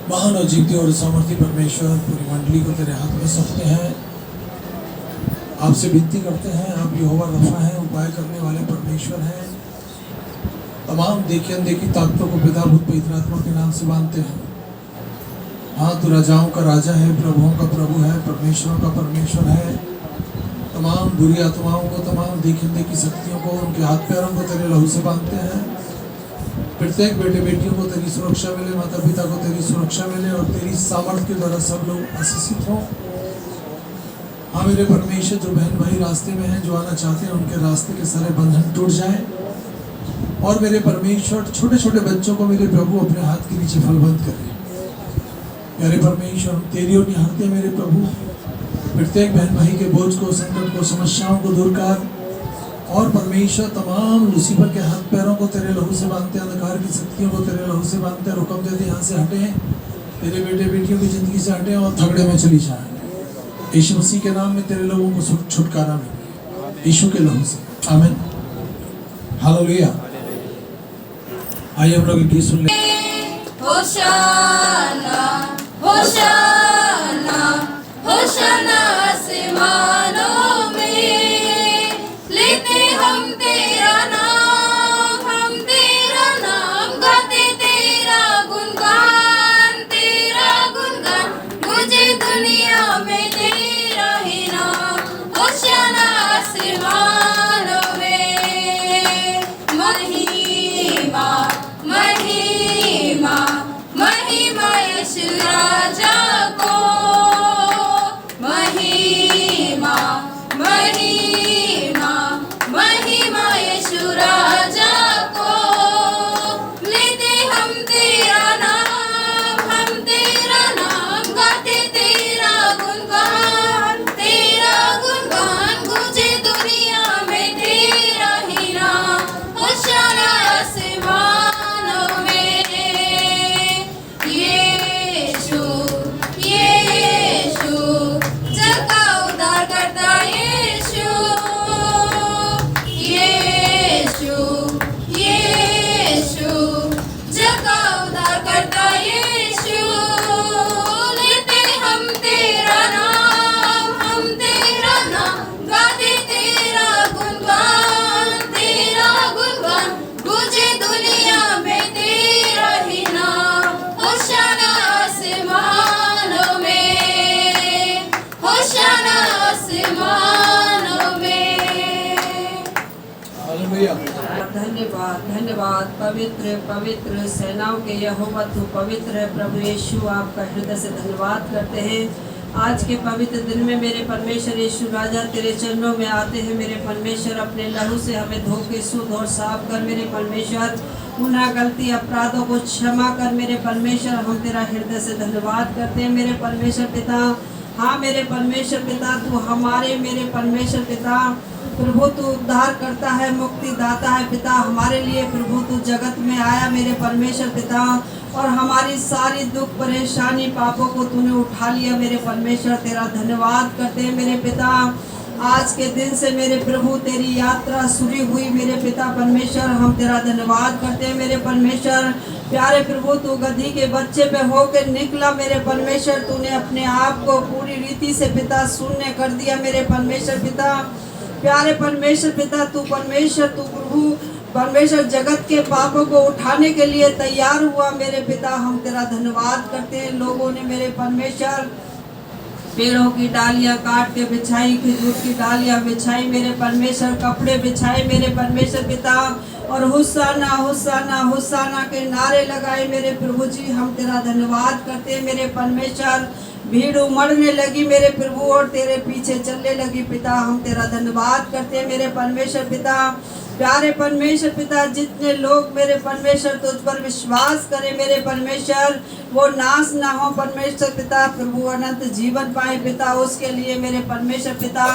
महान और जीवती और सामर्थी परमेश्वर, पूरी मंडली को तेरे हाथ में सौंपते हैं। आपसे विनती करते हैं, आप यहोवा रफा हैं, उपाय करने वाले परमेश्वर हैं। तमाम देखी अनदेखी ताकतों को पिता भूत पवित्र आत्मा के नाम से बांधते हैं। हाँ, तू राजाओं का राजा है, प्रभुओं का प्रभु है, परमेश्वरों का परमेश्वर है। तमाम बुरी आत्माओं को, तमाम देखी अनदेखी शक्तियों को, उनके हाथ पैरों को तेरे लहू से बांधते हैं। प्रत्येक बेटे बेटियों को तेरी सुरक्षा मिले, माता पिता को तेरी सुरक्षा मिले और तेरी सामर्थ्य के द्वारा सब लोग आशीषित हों। हाँ मेरे परमेश्वर, जो बहन भाई रास्ते में हैं, जो आना चाहते हैं, उनके रास्ते के सारे बंधन टूट जाए। और मेरे परमेश्वर, छोटे छोटे बच्चों को मेरे प्रभु अपने हाथ के नीचे फलबंद करें। मेरे परमेश्वर, हम तेरी ओर निहारते हैं मेरे प्रभु। प्रत्येक बहन भाई के बोझ को, संकट को, समस्याओं को दूर कर। और परमेश्वर, तमाम लूसीफर के हाथ पैरों को तेरे लहू से बांधते, अंधकार की शक्तियों को तेरे लहू से बांधते, हुक्म देते यहाँ से हटे, तेरे बेटे बेटियों की जिंदगी से हटे और थगड़े में चली जाए। यीशु मसीह के नाम में तेरे लोगों को छुटकारा मिले, यीशु के लहू से, आमीन, हालेलुया। आइए हम लोग एक गीत सुन ले। होशाना होशाना होशाना आसमानों में, लेते हम तेरा नाम, गाते तेरा गुणगान, मुझे दुनिया में तेरा ही नाम। होशाना आसमानों में, महिमा महिमा महिमा यीशु राजा को, महिमा महिमा महिमा यीशु राजा को, लेते हम तेरा नाम, गाते तेरा गुणगान, गूंजे दुनिया में तेरा ही नाम। होशाना आसमानों में, यीशु यीशु जग का उद्धार करता, यीशु यीशु यीशु जग का उद्धार करता, यीशु, लेते हम तेरा नाम, गाते तेरा गुणगान, गूंजे दुनिया में तेरा ही नाम। होशाना आसमानों में, होशाना आसमानों में। हालेलुया। धन्यवाद धन्यवाद। पवित्र पवित्र सेनाओं के यहोवा तू पवित्र है। प्रभु यीशु, आपका हृदय से धन्यवाद करते हैं। आज के पवित्र दिन में मेरे परमेश्वर यीशु राजा तेरे चरणों में आते हैं। मेरे परमेश्वर, अपने लहू से हमें धो के शुद्ध और साफ कर। मेरे परमेश्वर, गुनाह गलती अपराधों को क्षमा कर। मेरे परमेश्वर, हम तेरा हृदय से धन्यवाद करते हैं। मेरे परमेश्वर पिता, हाँ मेरे परमेश्वर पिता, तू हमारे, मेरे परमेश्वर पिता प्रभु, तू उद्धार करता है, मुक्ति दाता है पिता। हमारे लिए प्रभु तू जगत में आया मेरे परमेश्वर पिता, और हमारी सारी दुख परेशानी पापों को तूने उठा लिया। मेरे परमेश्वर, तेरा धन्यवाद करते हैं मेरे पिता। आज के दिन से मेरे प्रभु तेरी यात्रा शुरू हुई मेरे पिता परमेश्वर, हम तेरा धन्यवाद करते हैं मेरे परमेश्वर। प्यारे प्रभु, तू गधी के बच्चे पे होकर निकला मेरे परमेश्वर। तूने अपने आप को पूरी रीति से पिता शून्य कर दिया मेरे परमेश्वर पिता। प्यारे परमेश्वर पिता, तू परमेश्वर, तू प्रभु परमेश्वर जगत के पापों को उठाने के लिए तैयार हुआ मेरे पिता। हम तेरा धन्यवाद करते हैं। लोगों ने मेरे परमेश्वर पेड़ों की डालियां काट के बिछाई, खजूर की डालियां बिछाई मेरे परमेश्वर, कपड़े बिछाए मेरे परमेश्वर पिता, और हुस्साना हुस्साना हुस्साना के नारे लगाए मेरे प्रभु जी। हम तेरा धन्यवाद करते हैं मेरे परमेश्वर। भीड़ उमड़ने लगी मेरे प्रभु और तेरे पीछे चलने लगी पिता। हम तेरा धन्यवाद करते हैं मेरे परमेश्वर पिता। प्यारे परमेश्वर पिता, जितने लोग मेरे परमेश्वर तुझ पर विश्वास करें मेरे परमेश्वर, वो नाश ना हो परमेश्वर पिता, प्रभु अनंत जीवन पाए पिता। उसके लिए मेरे परमेश्वर पिता,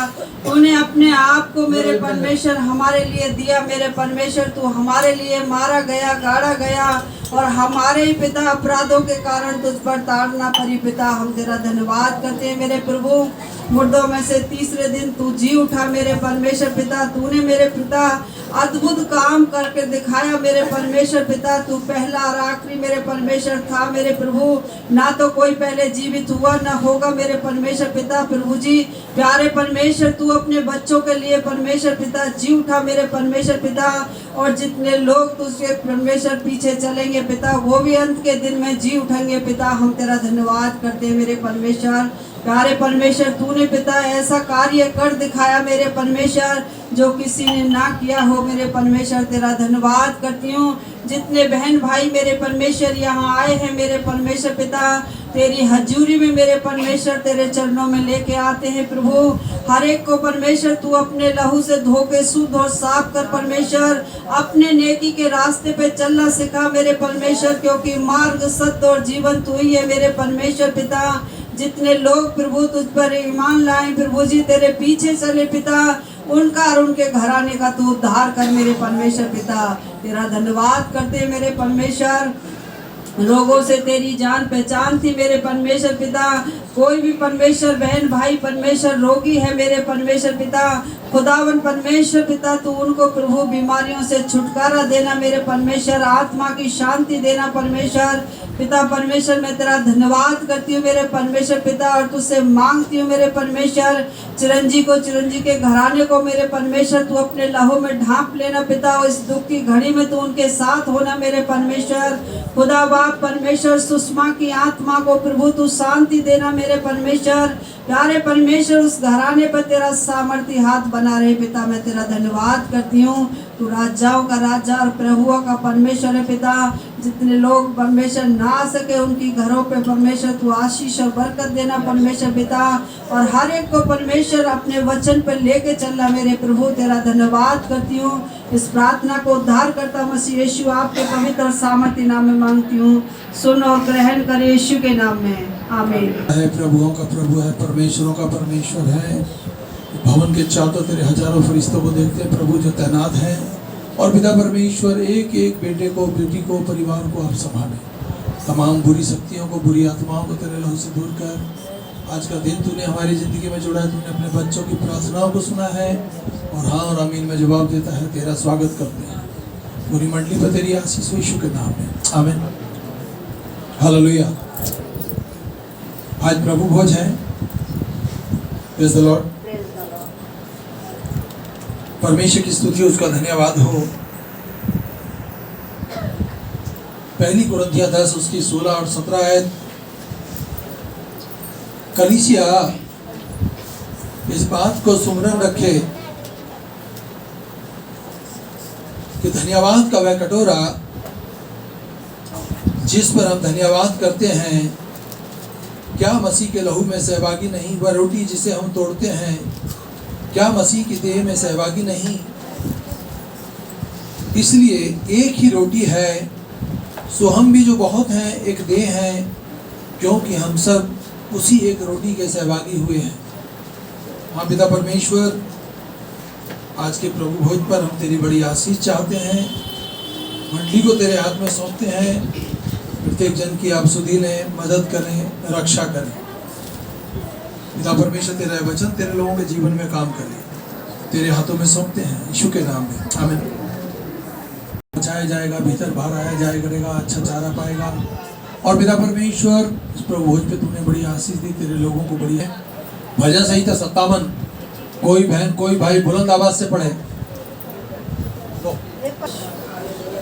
तूने अपने आप को मेरे परमेश्वर हमारे लिए दिया मेरे परमेश्वर। तू हमारे लिए मारा गया, गाड़ा गया, और हमारे ही पिता अपराधों के कारण तुझ पर ताड़ना पड़ी। पिता हम तेरा धन्यवाद करते हैं मेरे प्रभु, मुर्दों में से तीसरे दिन तू जी उठा मेरे परमेश्वर पिता। तूने मेरे पिता अद्भुत काम करके दिखाया मेरे परमेश्वर पिता। तू पहला और आखिरी मेरे परमेश्वर था मेरे प्रभु, ना तो कोई पहले जीवित हुआ ना होगा मेरे परमेश्वर पिता। प्रभु जी प्यारे परमेश्वर, तू अपने बच्चों के लिए परमेश्वर पिता जी उठा मेरे परमेश्वर पिता। और जितने लोग तुझके परमेश्वर पीछे चलेंगे पिता, वो भी अंत के दिन में जी उठेंगे पिता। हम तेरा धन्यवाद करते हैं मेरे परमेश्वर। प्यारे परमेश्वर, तूने पिता ऐसा कार्य कर दिखाया मेरे परमेश्वर जो किसी ने ना किया हो मेरे परमेश्वर। तेरा धन्यवाद करती हूँ। जितने बहन भाई मेरे परमेश्वर यहाँ आए हैं मेरे परमेश्वर पिता, तेरी हजूरी में मेरे परमेश्वर तेरे चरणों में लेके आते हैं प्रभु। हर एक को परमेश्वर तू अपने लहू से धो के शुद्ध और साफ कर परमेश्वर। अपने नेकी के रास्ते पे चलना सिखा मेरे परमेश्वर, क्योंकि मार्ग सत्य और जीवन तू ही है मेरे परमेश्वर पिता। जितने लोग प्रभु तुझ पर ईमान लाए प्रभु जी, तेरे पीछे चले पिता, उनका और उनके घराने का तू उद्धार कर मेरे परमेश्वर पिता। तेरा धन्यवाद करते हैं मेरे परमेश्वर। लोगों से तेरी जान पहचान थी मेरे परमेश्वर पिता। कोई भी परमेश्वर बहन भाई परमेश्वर रोगी है मेरे परमेश्वर पिता, खुदावन परमेश्वर पिता तू उनको प्रभु बीमारियों से छुटकारा देना मेरे परमेश्वर, आत्मा की शांति देना परमेश्वर पिता। परमेश्वर मैं तेरा धन्यवाद करती हूँ मेरे परमेश्वर पिता, और तुझसे मांगती हूँ मेरे परमेश्वर चिरंजी के घराने को मेरे परमेश्वर तू अपने लहू में ढांप लेना पिता। और इस दुख की घड़ी में तू उनके साथ होना मेरे परमेश्वर। खुदा बाप परमेश्वर, सुषमा की आत्मा को प्रभु तू शांति देना मेरे परमेश्वर। प्यारे परमेश्वर, उस घराने पर तेरा सामर्थ्य हाथ बना रहे पिता। मैं तेरा धन्यवाद करती हूँ। तू राजाओं का राजा और प्रभुओं का परमेश्वर है पिता। जितने लोग परमेश्वर ना आ सके उनकी घरों पे परमेश्वर तू आशीष और बरकत देना परमेश्वर पिता, और हर एक को परमेश्वर अपने वचन पर लेके चलना मेरे प्रभु। तेरा धन्यवाद करती हूँ। इस प्रार्थना को उद्धार करता मसीह यीशु आपके पवित्र और सामर्थ्य नाम में मांगती हूँ। सुन और ग्रहण करे यीशु के नाम में, आमीन। है प्रभुओं का प्रभु है, परमेश्वरों का परमेश्वर है। भवन के चारों तेरे हजारों फरिश्तों को देखते हैं प्रभु जो तैनात हैं। और पिता परमेश्वर, एक एक बेटे को, बेटी को, परिवार को आप संभालें। तमाम बुरी शक्तियों को, बुरी आत्माओं को तेरे लहू से दूर कर। आज का दिन तूने हमारी ज़िंदगी में जोड़ा है, तूने अपने बच्चों की प्रार्थनाओं को सुना है और हाँ और आमीन में जवाब देता है। तेरा स्वागत करते हैं। पूरी मंडली पर तेरी आशीष हो यीशु के नाम में, आमीन। हालेलुया। आज प्रभु भोज है। Praise the Lord. परमेश्वर की स्तुति, उसका धन्यवाद हो। पहली कुरिन्थियों 10 उसकी 16 और 17 आयत। कलीसिया इस बात को सुमरन रखे कि धन्यवाद का वह कटोरा जिस पर हम धन्यवाद करते हैं, क्या मसीह के लहू में सहभागी नहीं? वह रोटी जिसे हम तोड़ते हैं, क्या मसीह की देह में सहभागी नहीं? इसलिए एक ही रोटी है, सो हम भी जो बहुत हैं एक देह हैं, क्योंकि हम सब उसी एक रोटी के सहभागी हुए हैं। हाँ पिता परमेश्वर, आज के प्रभु भोज पर हम तेरी बड़ी आशीष चाहते हैं। मंडली को तेरे हाथ में सौंपते हैं। प्रत्येक जन की आप सुधी लें, मदद करें, रक्षा करें। पिता परमेश्वर, तेरा वचन तेरे लोगों के जीवन में काम करे। तेरे हाथों में सौंपते हैं यीशु के नाम में, आमीन। बचाया जाएगा, भीतर बाहर आया जाए करेगा, अच्छा चारा पाएगा। और पिता परमेश्वर, इस प्रभु भोज पे तूने बड़ी आशीष दी, तेरे लोगों को बड़ी है। भजन संहिता 57, कोई बहन कोई भाई बुलंद आवाज से पढ़े।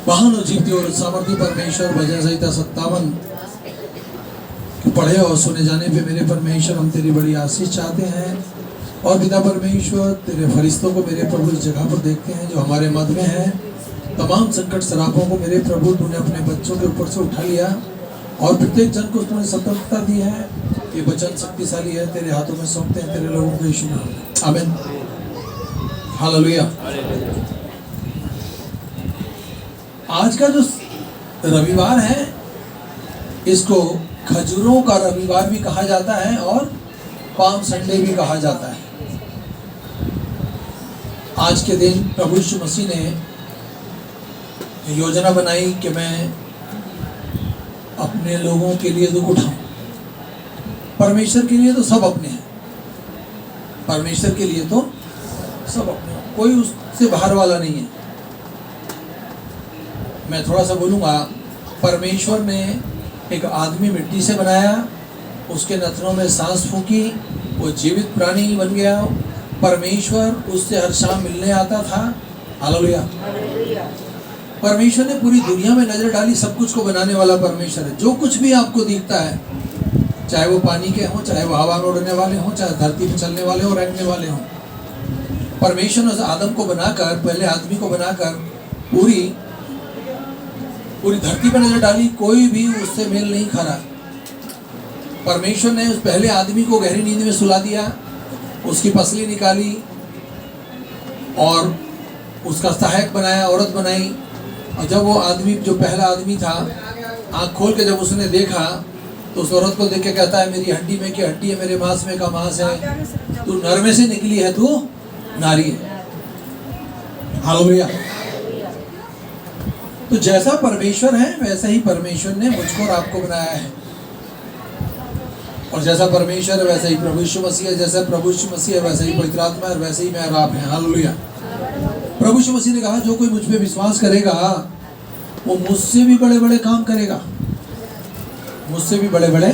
महान और जीवती और सामर्थी परमेश्वर, भजन संहिता 57 पढ़े और सुने जाने पे मेरे परमेश्वर हम तेरी बड़ी आशीष चाहते हैं। और पिता परमेश्वर, तेरे फरिश्तों को मेरे प्रभु इस जगह पर देखते हैं जो हमारे मध्य में है। तमाम संकट सरापों को मेरे प्रभु तूने अपने बच्चों के ऊपर से उठा लिया और प्रत्येक जन को तूने सतर्कता दी है। ये वचन शक्तिशाली है, तेरे हाथों में सौंपते हैं तेरे लोगों को यीशु नाम में, आमीन। हालेलुया। आज का जो रविवार है, इसको खजूरों का रविवार भी कहा जाता है और पाम संडे भी कहा जाता है। आज के दिन प्रभु यीशु मसीह ने योजना बनाई कि मैं अपने लोगों के लिए दुख उठाऊं। परमेश्वर के लिए तो सब अपने हैं, परमेश्वर के लिए तो सब अपने हैं, कोई उससे बाहर वाला नहीं है। मैं थोड़ा सा बोलूँगा, परमेश्वर ने एक आदमी मिट्टी से बनाया, उसके नथनों में सांस फूंकी, वो जीवित प्राणी बन गया। परमेश्वर उससे हर शाम मिलने आता था। हालेलुया। परमेश्वर ने पूरी दुनिया में नजर डाली, सब कुछ को बनाने वाला परमेश्वर है। जो कुछ भी आपको दिखता है, चाहे वो पानी के हों, चाहे वो हवा में उड़ने वाले हों, चाहे धरती पे चलने वाले हों, रहने वाले हों, परमेश्वर ने उस आदम को बनाकर, पहले आदमी को बनाकर पूरी धरती पर नजर डाली, कोई भी उससे मेल नहीं खा रहा। परमेश्वर ने उस पहले आदमी को गहरी नींद में सुला दिया, उसकी पसली निकाली और उसका सहायक बनाया, औरत बनाई। और जब वो आदमी, जो पहला आदमी था, आँख खोल के जब उसने देखा तो उस औरत को देख के कहता है, मेरी हड्डी में की हड्डी है, मेरे मांस में का मांस है, तू नर में से निकली है, तू नारी है। हालेलुया। तो जैसा परमेश्वर है वैसा ही परमेश्वर ने मुझको और आपको बनाया है। और जैसा परमेश्वर है वैसा ही प्रभु यीशु मसीह है, जैसा प्रभु यीशु मसीह है वैसा ही पवित्र आत्मा है, वैसे ही मैं और आप हैं। हालेलुया। प्रभु यीशु मसीह ने कहा, जो कोई मुझ पे विश्वास करेगा वो मुझसे भी बड़े बड़े काम करेगा, मुझसे भी बड़े बड़े।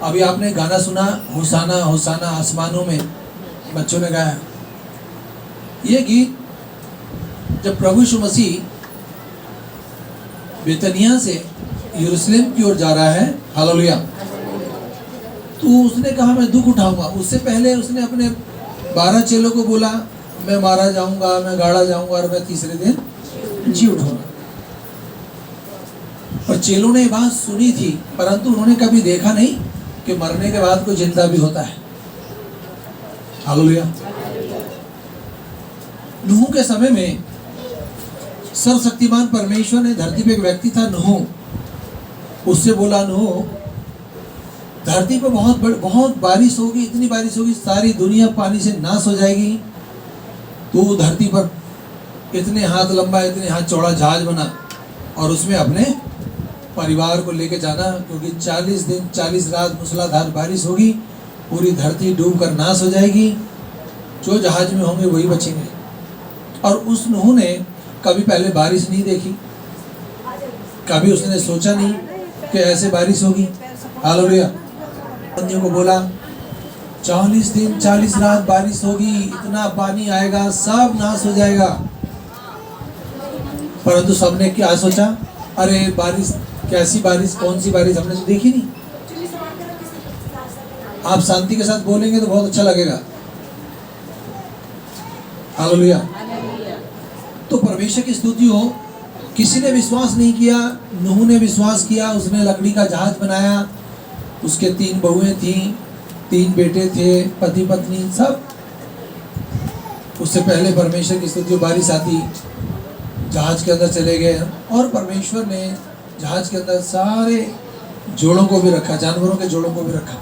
अभी आपने गाना सुना, होसाना होसाना आसमानों में, बच्चों ने गाया। ये गीत जब प्रभु यीशु मसीह बेतनिया से यरूशलेम की ओर जा रहा है, हालेलुया, तो उसने कहा मैं दुख उठाऊंगा। उससे पहले उसने अपने 12 चेलों को बोला, मैं मारा जाऊंगा, मैं गाड़ा जाऊंगा और मैं तीसरे दिन जी उठूंगा। और चेलों ने ये बात सुनी थी, परंतु उन्होंने कभी देखा नहीं कि मरने के बाद कोई जिंदा भी होता है। हालेलुया। नूह के समय में सर्वशक्तिमान परमेश्वर ने, धरती पे एक व्यक्ति था नूह, उससे बोला, नूह धरती पे बहुत बारिश होगी, इतनी बारिश होगी सारी दुनिया पानी से नाश हो जाएगी। तो धरती पर इतने हाथ लंबा, इतने हाथ चौड़ा जहाज बना और उसमें अपने परिवार को लेके जाना, क्योंकि 40 दिन 40 रात मूसलाधार बारिश होगी, पूरी धरती डूब कर नाश हो जाएगी। जो जहाज में होंगे वही बचेंगे। और उस नूह ने कभी पहले बारिश नहीं देखी, कभी उसने सोचा नहीं कि ऐसे बारिश होगी। हालेलुया। बंदियों को बोला 40 दिन 40 रात बारिश होगी, इतना पानी आएगा, सब नाश हो जाएगा। परंतु सबने क्या सोचा, अरे बारिश, कैसी बारिश, कौन सी बारिश, हमने तो देखी नहीं। आप शांति के साथ बोलेंगे तो बहुत अच्छा लगेगा। हालेलुया। तो परमेश्वर की स्तुति हो। किसी ने विश्वास नहीं किया, नूह ने विश्वास किया। उसने लकड़ी का जहाज बनाया, उसके 3 बहुएं थीं, 3 बेटे थे, पति पत्नी सब। उससे पहले परमेश्वर की स्तुति हो, बारिश आती, जहाज के अंदर चले गए। और परमेश्वर ने जहाज के अंदर सारे जोड़ों को भी रखा, जानवरों के जोड़ों को भी रखा।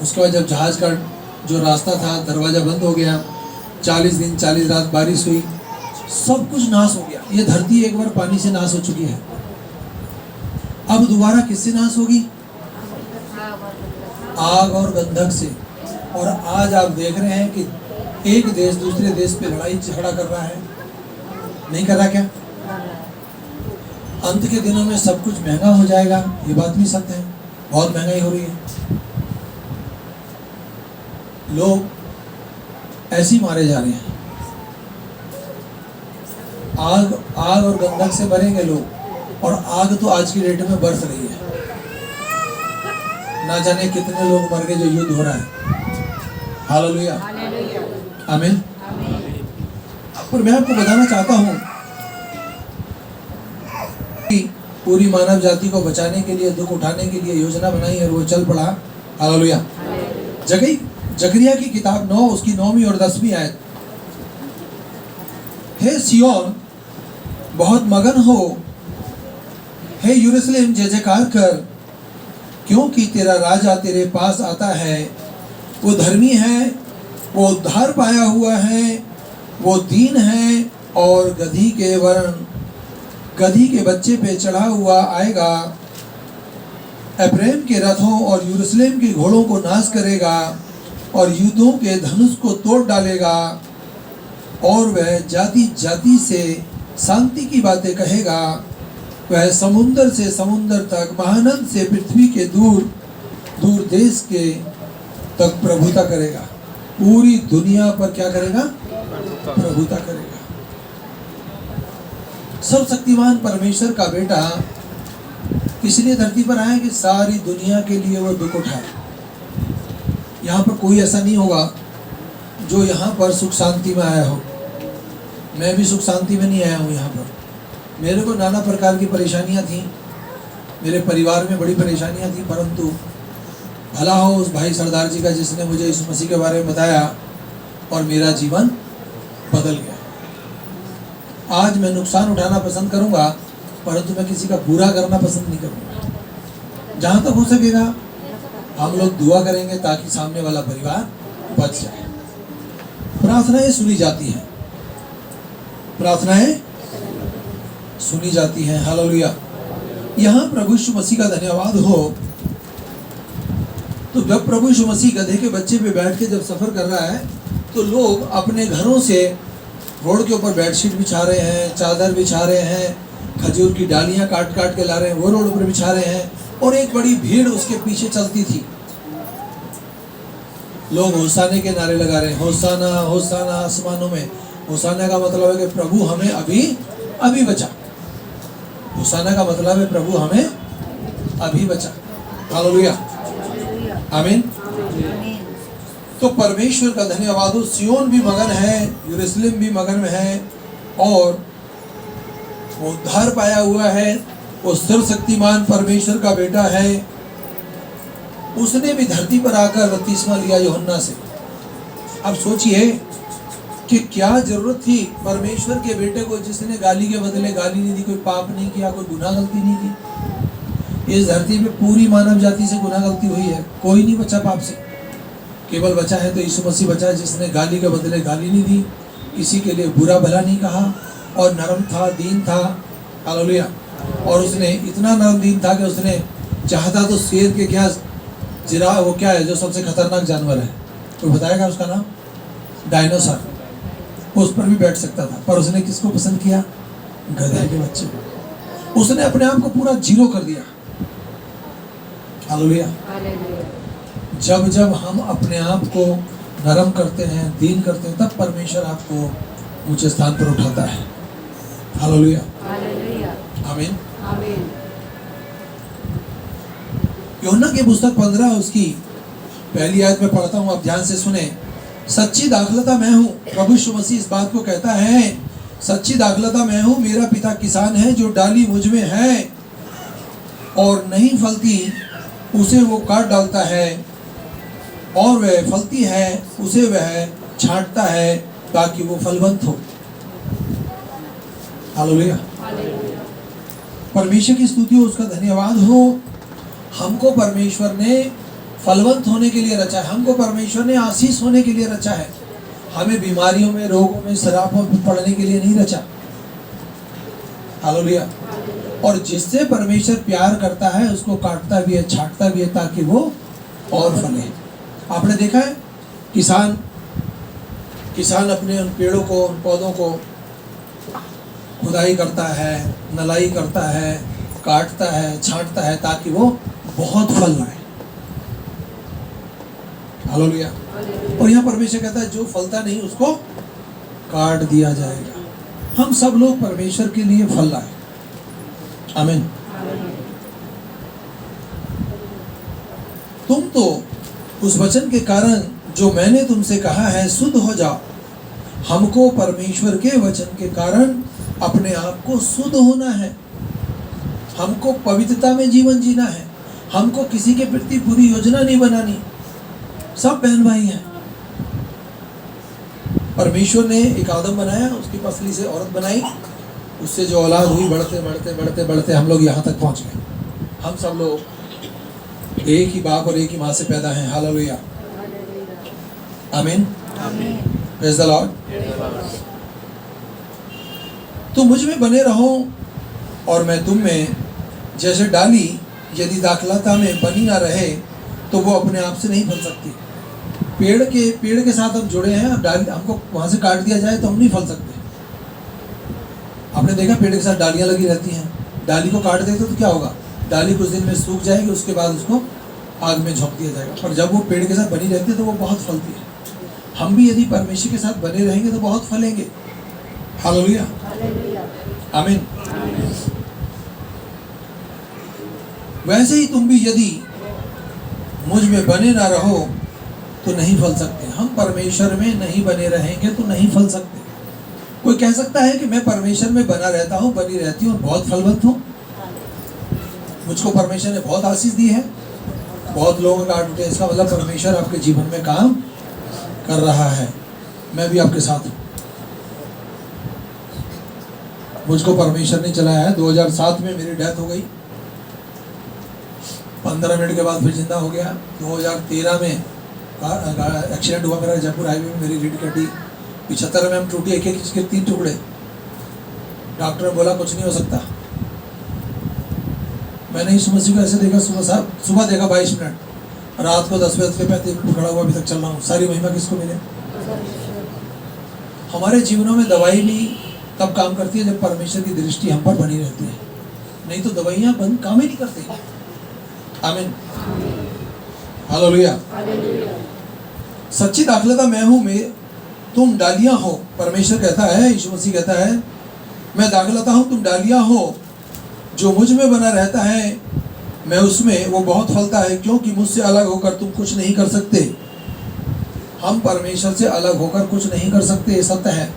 उसके बाद जब जहाज का जो रास्ता था, दरवाजा बंद हो गया, 40 दिन 40 रात बारिश हुई, सब कुछ नाश हो गया। ये धरती एक बार पानी से नाश हो चुकी है, अब दोबारा किससे नाश होगी? आग और गंधक से। और आज आप देख रहे हैं कि एक देश दूसरे देश पे लड़ाई झगड़ा कर रहा है, नहीं कर रहा क्या? अंत के दिनों में सब कुछ महंगा हो जाएगा, ये बात भी सत्य है। बहुत महंगाई हो रही है, लोग ऐसे ही मारे जा रहे हैं। आग और गंधक से मरेंगे लोग। और आग तो आज की डेट में बरस रही है, ना जाने कितने लोग मर गए जो युद्ध हो रहा है। हालेलुया, आमीन। पर मैं आपको बताना चाहता हूँ कि पूरी मानव जाति को बचाने के लिए, दुख उठाने के लिए योजना बनाई और वो चल पड़ा। हालेलुया। जकरिया की किताब 9, उसकी 9वीं और 10वीं आयत। हे सियोन बहुत मगन हो, हे यरूशलेम जय जयकार कर, क्योंकि तेरा राजा तेरे पास आता है। वो धर्मी है, वो उद्धार पाया हुआ है, वो दीन है और गधी के वर्ण गधी के बच्चे पे चढ़ा हुआ आएगा, एफ्रेम के रथों और यरूशलेम के घोड़ों को नाश करेगा और युद्धों के धनुष को तोड़ डालेगा, और वह जाति जाति से शांति की बातें कहेगा। वह समुंदर से समुंदर तक, महानद से पृथ्वी के दूर दूर देश के तक प्रभुता करेगा। पूरी दुनिया पर क्या करेगा? प्रभुता करेगा। सर्वशक्तिमान परमेश्वर का बेटा इसलिए धरती पर आया कि सारी दुनिया के लिए वो दुख उठाए। यहाँ पर कोई ऐसा नहीं होगा जो यहाँ पर सुख शांति में आया हो। मैं भी सुख शांति में नहीं आया हूँ यहाँ पर। मेरे को नाना प्रकार की परेशानियाँ थी, मेरे परिवार में बड़ी परेशानियाँ थी, परंतु भला हो उस भाई सरदार जी का जिसने मुझे इस मसीह के बारे में बताया और मेरा जीवन बदल गया। आज मैं नुकसान उठाना पसंद करूँगा, परंतु मैं किसी का बुरा करना पसंद नहीं करूँगा। जहाँ तक हो सकेगा हम लोग दुआ करेंगे ताकि सामने वाला परिवार बच जाए। प्रार्थनाएं सुनी जाती हैं, प्रार्थनाएं सुनी जाती हैं। हालेलुया। यहाँ प्रभु यीशु मसीह का धन्यवाद हो। तो जब प्रभु यीशु मसीह गधे के बच्चे पे बैठ के जब सफ़र कर रहा है, तो लोग अपने घरों से रोड के ऊपर बेडशीट बिछा रहे हैं, चादर बिछा रहे हैं, खजूर की डालियाँ काट काट के ला रहे हैं, वो रोड पर बिछा रहे हैं, और एक बड़ी भीड़ उसके पीछे चलती थी। लोग होसाने के नारे लगा रहे हैं, होसाना होसाना आसमानों में। होसाना का मतलब है कि प्रभु हमें अभी अभी बचा। होसाना का मतलब है प्रभु हमें अभी बचा। हालेलुया, आमीन। तो परमेश्वर का धन्यवाद हो। सियोन भी मगन है, यरूशलेम भी मगन में है, और वो उद्धार पाया हुआ है। वो सर्वशक्तिमान परमेश्वर का बेटा है। उसने भी धरती पर आकर बपतिस्मा लिया यूहन्ना से। अब सोचिए कि क्या जरूरत थी परमेश्वर के बेटे को, जिसने गाली के बदले गाली नहीं दी, कोई पाप नहीं किया, कोई गुनाह गलती नहीं की। इस धरती पे पूरी मानव जाति से गुनाह गलती हुई है, कोई नहीं बचा पाप से। केवल बचा है तो यीशु मसीह बचा है, जिसने गाली के बदले गाली नहीं दी, किसी के लिए बुरा भला नहीं कहा, और नरम था, दीन था। हालेलुया। और उसने इतना नरम दीन था कि उसने चाहता तो शेर के क्या जिरा, वो क्या है जो सबसे खतरनाक जानवर है, तो बताएगा उसका नाम? डायनासोर। उस पर भी बैठ सकता था, पर उसने किसको पसंद किया? गधे के बच्चे को। उसने अपने आप को पूरा जीरो कर दिया। हालेलुया। जब जब हम अपने आप को नरम करते हैं, दीन करते हैं, तब परमेश्वर आपको ऊंचे स्थान पर उठाता है। हालेलुया, आमीन। यूहन्ना की पुस्तक 15 उसकी पहली आयत में पढ़ता हूँ, आप ध्यान से सुने। सच्ची दाखलता मैं हूँ। प्रभु यीशु मसीह इस बात को कहता है, सच्ची दाखलता मैं हूँ, मेरा पिता किसान है। जो डाली मुझ में है और नहीं फलती उसे वो काट डालता है, और वह फलती है उसे वह छांटता है ताकि वो फलवंत हो। हालेलुया। परमेश्वर की स्तुति हो, उसका धन्यवाद हो। हमको परमेश्वर ने फलवंत होने के लिए रचा है, हमको परमेश्वर ने आशीष होने के लिए रचा है। हमें बीमारियों में, रोगों में, शराबों में पड़ने के लिए नहीं रचा। हालेलुया। और जिससे परमेश्वर प्यार करता है उसको काटता भी है, छांटता भी है, ताकि वो और फले। आपने देखा है किसान अपने उन पेड़ों को, उन पौधों को खुदाई करता है, नलाई करता है, काटता है, छांटता है, ताकि वो बहुत फल लाए। हालेलुया। और यहाँ परमेश्वर कहता है जो फलता नहीं उसको काट दिया जाएगा। हम सब लोग परमेश्वर के लिए फल लाए। आमीन। तुम तो उस वचन के कारण जो मैंने तुमसे कहा है शुद्ध हो जाओ। हमको परमेश्वर के वचन के कारण अपने आप को शुद्ध होना है। हमको पवित्रता में जीवन जीना है। हमको किसी के प्रति बुरी योजना नहीं बनानी। सब बहन भाई हैं। परमेश्वर ने एक आदम बनाया, उसकी पसली से औरत बनाई, उससे जो औलाद हुई, बढ़ते बढ़ते बढ़ते बढ़ते हम लोग यहाँ तक पहुँच गए। हम सब लोग एक ही बाप और एक ही माँ से पैदा हैं। हालेलुया, आमीन, प्रेज़ द लॉर्ड। तो मुझ में बने रहो और मैं तुम में। जैसे डाली यदि दाखलता में बनी ना रहे तो वो अपने आप से नहीं फल सकती। पेड़ के साथ हम जुड़े हैं, अब डाली हमको वहाँ से काट दिया जाए तो हम नहीं फल सकते। आपने देखा पेड़ के साथ डालियाँ लगी रहती हैं, डाली को काट देते तो क्या होगा, डाली कुछ दिन में सूख जाएगी, उसके बाद उसको आग में झोंक दिया जाएगा। पर जब वो पेड़ के साथ बनी रहती है तो वो बहुत फलती है। हम भी यदि परमेश्वर के साथ बने रहेंगे तो बहुत फलेंगे। हालेलुया, आमीन। वैसे ही तुम भी यदि मुझ में बने ना रहो तो नहीं फल सकते। हम परमेश्वर में नहीं बने रहेंगे तो नहीं फल सकते। कोई कह सकता है कि मैं परमेश्वर में बना रहता हूँ, बनी रहती हूँ और बहुत फलवंत हूँ, मुझको परमेश्वर ने बहुत आशीष दी है, बहुत लोगों का काट उठे, इसका मतलब परमेश्वर आपके जीवन में काम कर रहा है। मैं भी आपके साथ हूँ। मुझको परमेश्वर ने चलाया है। 2007 में मेरी डेथ हो गई, 15 मिनट के बाद फिर जिंदा हो गया। 2013 में एक्सीडेंट हुआ मेरा, जयपुर हाईवे में मेरी रीढ़ की हड्डी 75 mm टूटी, एक इंच के 3 टुकड़े। डॉक्टर ने बोला कुछ नहीं हो सकता। मैंने यीशु मसीह को ऐसे देखा, सुबह देखा 22 मिनट, रात को 10:35 मिनट खड़ा हुआ, अभी तक चल रहा हूँ। सारी महिमा किसको मिले? हमारे जीवनों में दवाई भी तब काम करती है जब परमेश्वर की दृष्टि हम पर बनी रहती है, नहीं तो दवाइयाँ बंद काम ही नहीं करती। आमीन, हालेलुया। सच्ची दाखलता मैं हूँ, तुम डालियां हो। परमेश्वर कहता है, यीशु मसीह कहता है मैं दाखलता हूँ, तुम डालियां हो। जो मुझ में बना रहता है मैं उसमें, वो बहुत फलता है, क्योंकि मुझसे अलग होकर तुम कुछ नहीं कर सकते। हम परमेश्वर से अलग होकर कुछ नहीं कर सकते, ये सत्य है।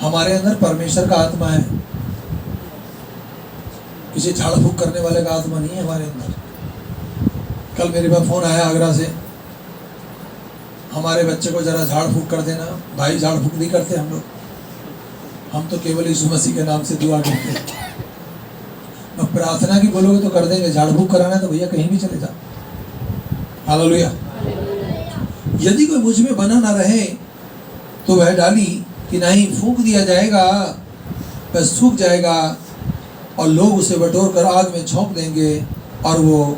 हमारे अंदर परमेश्वर का आत्मा है, किसी झाड़ फूक करने वाले का आत्मा नहीं है हमारे अंदर। कल मेरे पास फोन आया आगरा से, हमारे बच्चे को जरा झाड़ फूक कर देना। भाई झाड़ फूक नहीं करते हम लोग, हम तो केवल यीशु मसीह के नाम से दुआ करते हैं। अब प्रार्थना की बोलोगे तो कर देंगे, झाड़ फूक कराना है तो भैया कहीं भी चले जाओ। हालेलुया। यदि कोई मुझ में बना ना रहे तो वह डाली कि नहीं फूंक दिया जाएगा, बस सूख जाएगा और लोग उसे बटोर कर आग में झोंक देंगे और वो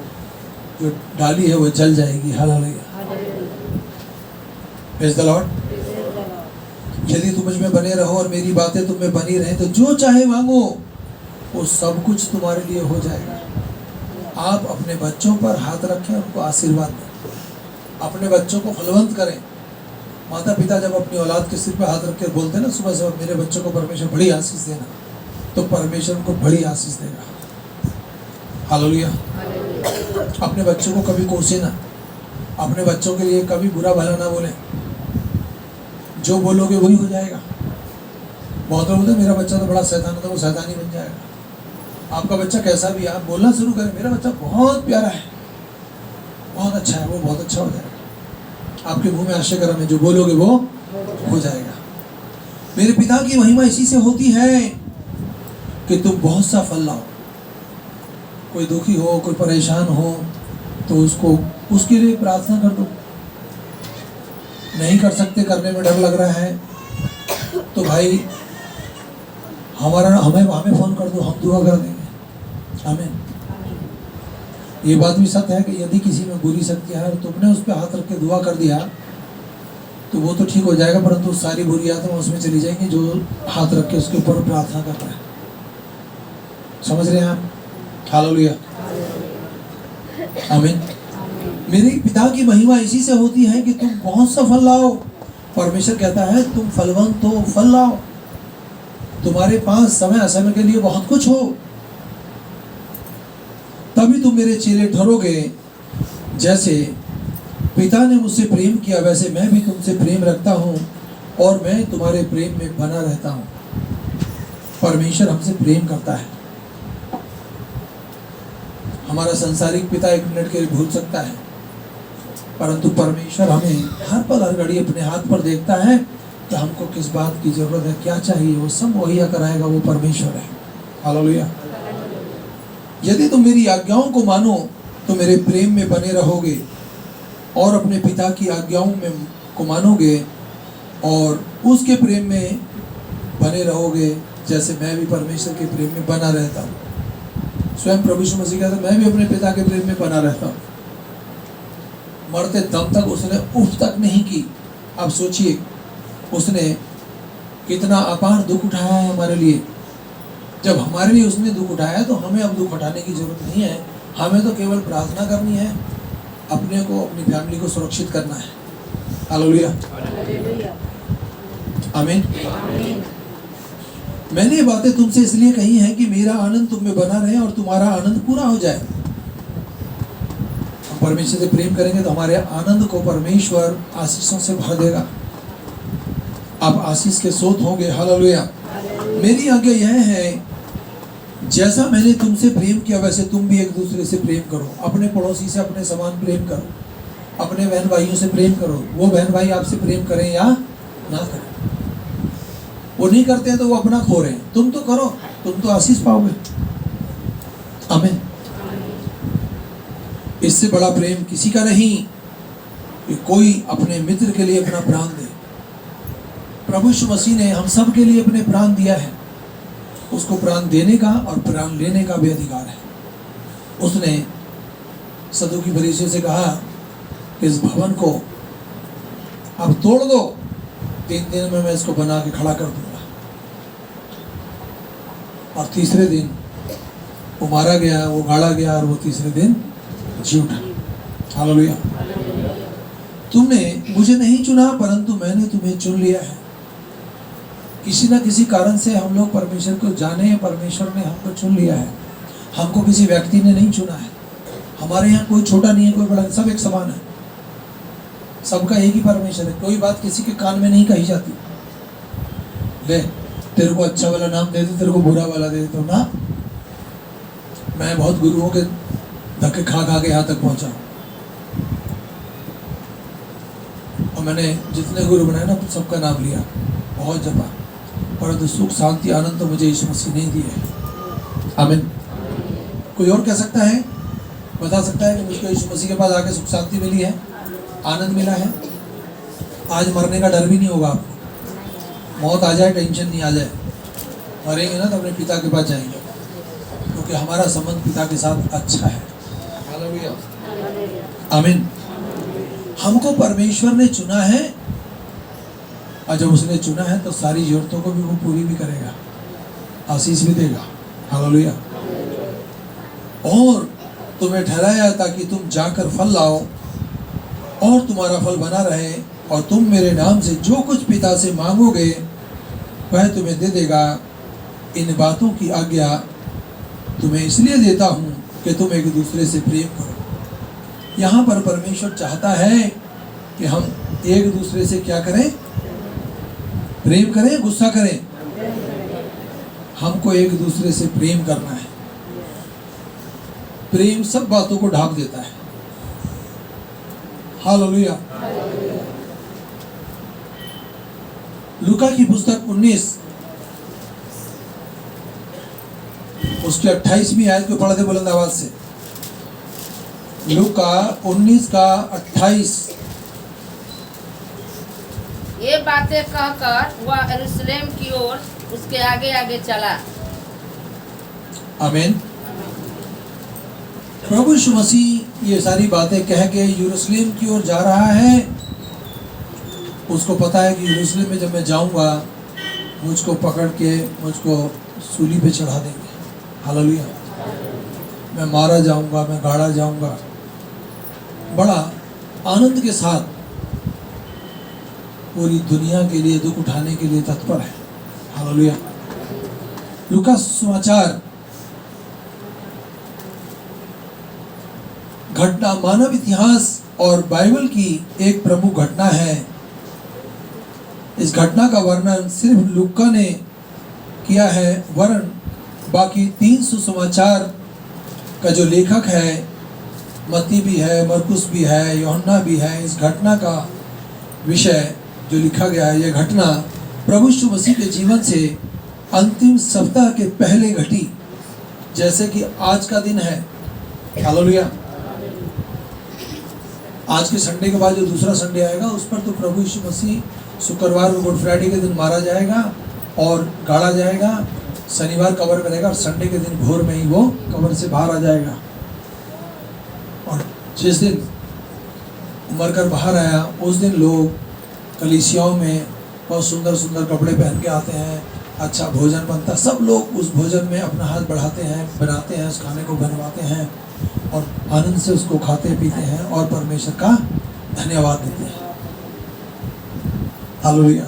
जो डाली है वो जल जाएगी। Hallelujah, praise the Lord. यदि तुम मुझ में बने रहो और मेरी बातें तुम में बनी रहे तो जो चाहे मांगो वो सब कुछ तुम्हारे लिए हो जाएगा। आप अपने बच्चों पर हाथ रखें, उनको आशीर्वाद दें, अपने बच्चों को फलवंत करें। माता पिता जब अपनी औलाद के सिर पर हाथ रख कर बोलते हैं ना सुबह सुबह, मेरे बच्चों को परमेश्वर बड़ी आशीष देना, तो परमेश्वर उनको बड़ी आशीष देगा। हालेलुया। अपने बच्चों को कभी कोसे ना, अपने बच्चों के लिए कभी बुरा भला ना बोलें। जो बोलोगे वही हो जाएगा। बहुत लोग बोलते हैं मेरा बच्चा तो बड़ा शैतान था, वो शैतानी बन जाएगा। आपका बच्चा कैसा भी, आप बोलना शुरू करें मेरा बच्चा बहुत प्यारा है, बहुत अच्छा है, वो बहुत अच्छा हो जाएगा। आपके मुंह में आशय करम है, जो बोलोगे वो हो जाएगा। मेरे पिता की महिमा इसी से होती है कि तुम बहुत सा फल लाओ। कोई दुखी हो, कोई परेशान हो तो उसके लिए प्रार्थना कर दो। नहीं कर सकते, करने में डर लग रहा है तो भाई हमें फ़ोन कर दो, हम दुआ कर देंगे। आमीन। ये बात भी सत्य है कि यदि किसी में बुरी शक्ति है और तुमने उस पर हाथ रख के दुआ कर दिया तो वो तो ठीक हो जाएगा, परंतु सारी बुरी आत्मा उसमें चली जाएंगी जो हाथ रख के उसके ऊपर प्रार्थना कर रहा है। समझ रहे हैं आप? हालेलुया, आमीन। मेरे पिता की महिमा इसी से होती है कि तुम बहुत सा फल लाओ। परमेश्वर कहता है तुम फलवंत हो, फल लाओ। तुम्हारे पास समय असमय के लिए बहुत कुछ हो, तभी तुम मेरे चेले ठहरोगे। जैसे पिता ने मुझसे प्रेम किया वैसे मैं भी तुमसे प्रेम रखता हूँ और मैं तुम्हारे प्रेम में बना रहता हूँ। परमेश्वर हमसे प्रेम करता है। हमारा संसारिक पिता 1 मिनट के लिए भूल सकता है, परंतु परमेश्वर हमें हर पल हर घड़ी अपने हाथ पर देखता है कि हमको किस बात की जरूरत है, क्या चाहिए, वो सब मुहैया कराएगा। वो परमेश्वर है। हालेलुया। यदि तुम मेरी आज्ञाओं को मानो तो मेरे प्रेम में बने रहोगे और अपने पिता की आज्ञाओं में को मानोगे और उसके प्रेम में बने रहोगे, जैसे मैं भी परमेश्वर के प्रेम में बना रहता हूँ। स्वयं प्रभु यीशु मसीह कहता मैं भी अपने पिता के प्रेम में बना रहता हूँ। मरते दम तक उसने उफ तक नहीं की। अब सोचिए उसने कितना अपार दुख उठाया है हमारे लिए। जब हमारे लिए उसने दुख उठाया तो हमें अब दुख उठाने की जरूरत नहीं है। हमें तो केवल प्रार्थना करनी है, अपने को अपनी फैमिली को सुरक्षित करना है। हालेलुया, आमीन। मैंने ये बातें तुमसे इसलिए कही हैं कि मेरा आनंद तुम में बना रहे और तुम्हारा आनंद पूरा हो जाए। हम परमेश्वर से प्रेम करेंगे तो हमारे आनंद को परमेश्वर आशीषों से भर देगा। आप आशीष के स्रोत होंगे। हालेलुया। मेरी आज्ञा यह है, जैसा मैंने तुमसे प्रेम किया वैसे तुम भी एक दूसरे से प्रेम करो। अपने पड़ोसी से अपने समान प्रेम करो, अपने बहन भाइयों से प्रेम करो। वो बहन भाई आपसे प्रेम करें या ना करें, वो नहीं करते हैं तो वो अपना खो रहे हैं। तुम तो करो, तुम तो आशीष पाओगे। आमीन। इससे बड़ा प्रेम किसी का नहीं कि कोई अपने मित्र के लिए अपना प्राण दे। प्रभु यीशु मसीह ने हम सब के लिए अपने प्राण दिया है। उसको प्राण देने का और प्राण लेने का भी अधिकार है। उसने सदूकी फरीसियों से कहा कि इस भवन को अब तोड़ दो, 3 दिन में मैं इसको बना के खड़ा कर दूंगा। और तीसरे दिन वो मारा गया, वो गाड़ा गया और वो तीसरे दिन जी उठा। हालेलुया। तुमने मुझे नहीं चुना परंतु मैंने तुम्हें चुन लिया है। किसी ना किसी कारण से हम लोग परमेश्वर को जाने, परमेश्वर ने हमको चुन लिया है। हमको किसी व्यक्ति ने नहीं चुना है। हमारे यहाँ कोई छोटा नहीं है, कोई बड़ा, सब एक समान है। सबका एक ही परमेश्वर है। कोई बात किसी के कान में नहीं कही जाती। ले तेरे को अच्छा वाला नाम दे दे, तेरे को बुरा वाला दे दे, तो ना। मैं बहुत गुरुओं के धक्के खा खा के यहाँ तक पहुँचा और मैंने जितने गुरु बनाए ना सबका नाम लिया, बहुत जपा, परंतु सुख शांति आनंद तो मुझे यीशु मसीह नहीं दिए। आमीन। कोई और कह सकता है, बता सकता है कि मुझको यीशु मसीह के पास आके सुख शांति मिली है, आनंद मिला है? आज मरने का डर भी नहीं होगा आपको। मौत आ जाए टेंशन नहीं आ जाए। मरेंगे ना तो अपने पिता के पास जाएंगे, क्योंकि हमारा संबंध पिता के साथ अच्छा है। हालेलुया, आमीन। हमको परमेश्वर ने चुना है और जब उसने चुना है तो सारी जरूरतों को भी वो पूरी भी करेगा, आशीष भी देगा। हालेलुया। और तुम्हें ठहराया ताकि तुम जाकर फल लाओ और तुम्हारा फल बना रहे, और तुम मेरे नाम से जो कुछ पिता से मांगोगे वह तुम्हें दे देगा। इन बातों की आज्ञा तुम्हें इसलिए देता हूँ कि तुम एक दूसरे से प्रेम करो। यहाँ पर परमेश्वर चाहता है कि हम एक दूसरे से क्या करें? प्रेम करें, गुस्सा करें? हमको एक दूसरे से प्रेम करना है। प्रेम सब बातों को ढांप देता है। हालेलुया। लूका की पुस्तक 19 उसके 28वीं आयत को पढ़ दे बुलंद आवाज से। लूका 19 का 28। ये बातें कहकर वह यरूशलेम की ओर उसके आगे आगे चला। आमीन। प्रभु यीशु मसीह ये सारी बातें कह के यरूशलेम की ओर जा रहा है। उसको पता है कि यरूशलेम में जब मैं जाऊंगा मुझको पकड़ के मुझको सूली पे चढ़ा देंगे। हालेलुया। मैं मारा जाऊंगा, मैं गाड़ा जाऊंगा। बड़ा आनंद के साथ पूरी दुनिया के लिए दुख उठाने के लिए तत्पर है। हालेलुया। लूका समाचार घटना मानव इतिहास और बाइबल की एक प्रमुख घटना है। इस घटना का वर्णन सिर्फ लूका ने किया है, वरन बाकी 3 सुसमाचार का जो लेखक है, मत्ती भी है, मरकुस भी है, यूहन्ना भी है। इस घटना का विषय जो लिखा गया है, यह घटना प्रभु यीशु मसीह के जीवन से अंतिम सप्ताह के पहले घटी, जैसे कि आज का दिन है। हालेलुया। आज के संडे के बाद जो दूसरा संडे आएगा उस पर तो प्रभु यीशु मसीह शुक्रवार को गुड फ्राइडे के दिन मारा जाएगा और गाड़ा जाएगा शनिवार कब्र में रहेगा और संडे के दिन भोर में ही वो कब्र से बाहर आ जाएगा। और जिस दिन मर कर बाहर आया उस दिन लोग कलीसियाओं में बहुत सुंदर सुंदर कपड़े पहन के आते हैं, अच्छा भोजन बनता, सब लोग उस भोजन में अपना हाथ बढ़ाते हैं, बनाते हैं, उस खाने को बनवाते हैं और आनंद से उसको खाते पीते हैं और परमेश्वर का धन्यवाद देते हैं। हालेलुया।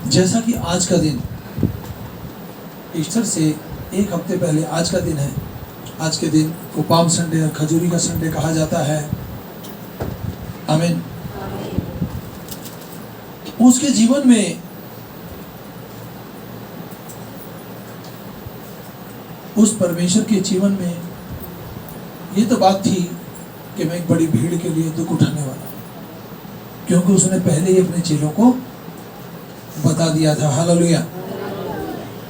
जैसा कि आज का दिन ईस्टर से एक हफ्ते पहले आज का दिन है, आज के दिन को पाम संडे और खजूरी का संडे कहा जाता है। आमीन। उसके जीवन में उस परमेश्वर के जीवन में ये तो बात थी कि मैं एक बड़ी भीड़ के लिए दुख उठाने वाला हूं, क्योंकि उसने पहले ही अपने चेलों को बता दिया था। हालेलुया।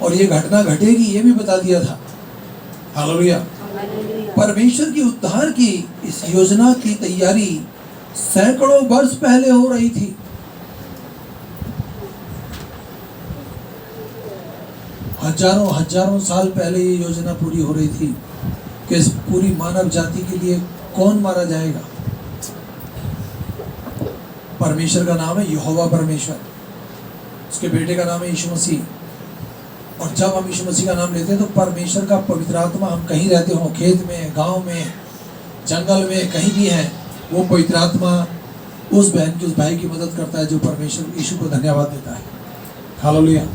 और ये घटना घटेगी ये भी बता दिया था। हालेलुया। परमेश्वर की उद्धार की इस योजना की तैयारी सैकड़ों वर्ष पहले हो रही थी। हजारों साल पहले ये योजना पूरी हो रही थी कि इस पूरी मानव जाति के लिए कौन मारा जाएगा। परमेश्वर का नाम है यहोवा परमेश्वर, उसके बेटे का नाम है यीशु मसीह। और जब हम यीशु मसीह का नाम लेते हैं तो परमेश्वर का पवित्र आत्मा, हम कहीं रहते हो, खेत में, गांव में, जंगल में, कहीं भी है, वो पवित्र आत्मा उस बहन की, उस भाई की मदद करता है जो परमेश्वर यीशु को धन्यवाद देता है। हालेलुया।